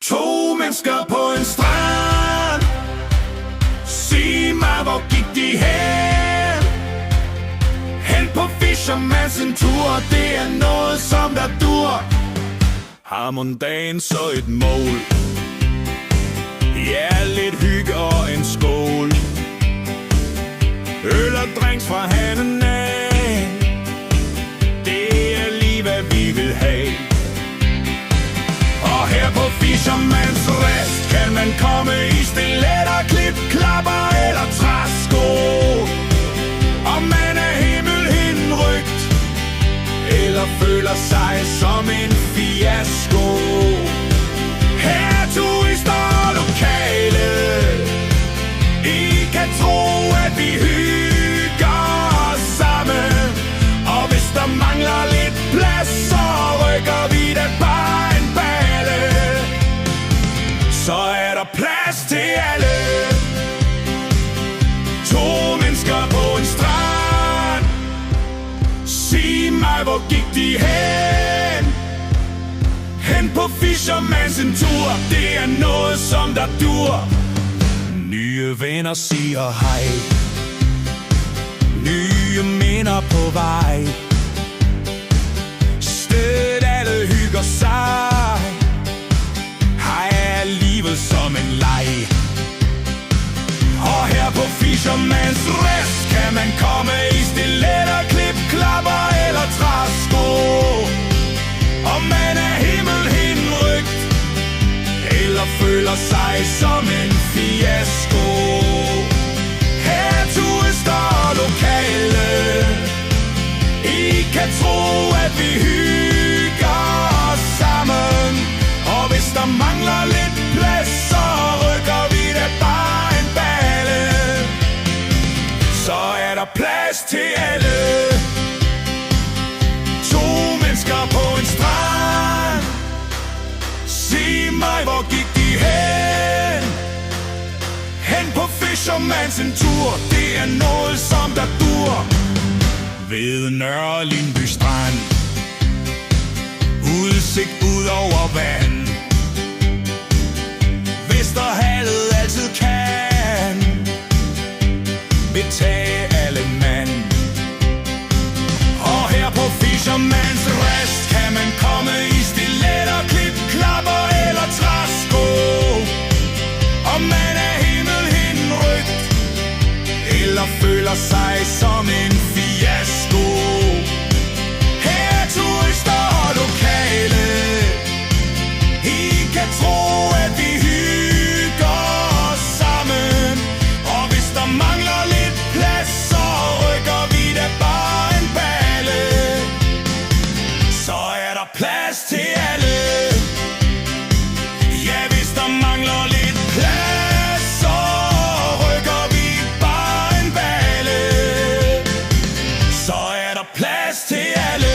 To mennesker på en strand. Sig mig, hvor gik de hen? Hen på Fishermans en tur. Det er noget, som der dur. Har mundan så et mål? Ja, lidt hygge og en skål. Øl og drinks fra handen af. Det er lige hvad vi vil have. Og her på Fishermans Rest kan man komme i stiletter, klip, klapper eller træsko. Om man er himmelhenrygt eller føler sig som en fiasko. Her er turister og lokale. I kan tro at vi hygger os sammen. Og hvis der mangler lidt plads, så rykker vi da bare en balle. Så er der plads til alle. To mennesker på en strand. Sig mig, hvor gik de hen? Hen på Fishermans en tur. Det er noget, som der dur. Nye venner siger hej. Nye minder på vej. Sted alle hygger sig. Her er livet som en leg. Og her på Fishermans Rest kan man komme i stiletter, klip, klapper eller træsko. Om man er himmelhenrygt eller føler sig som en fiasko. Her er turister og lokale. I kan tro at vi hygger os sammen. Og hvis der mangler lidt plads, så rykker vi da bare en balle. Så er der plads til alle. To mennesker på en strand. Sig mig, hvor gik de hen? Hen på Fishermans en tur. Det er noget, som der dur. Ved Nørre Lindby Strand. Udsigt ud over vand. Vesterhavet altid kan betage alle mand. Og her på Fishermans Rest kan man komme i stiletter, klip, klapper eller træsko. Om man er himmelhenrygt eller føler sig som en fiasko. Her er turister og lokale. I kan tro at vi hygger os sammen. Og hvis der mangler lidt plads, så rykker vi da bare en balle. Så er der plads til alle. Ja, hvis der mangler lidt plads, så rykker vi bare en balle. Så er der plads til alle.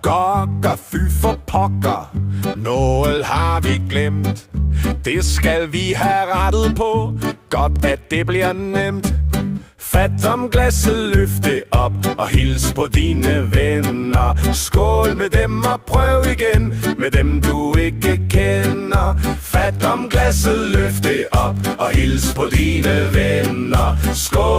Gokker, fy for pokker. Noget har vi glemt. Det skal vi have rettet på. Godt at det bliver nemt. Fat om glasset, løft det op og hils på dine venner. Skål med dem og prøv igen med dem du ikke kender. Fat om glasset, løft det op og hils på dine venner. Skål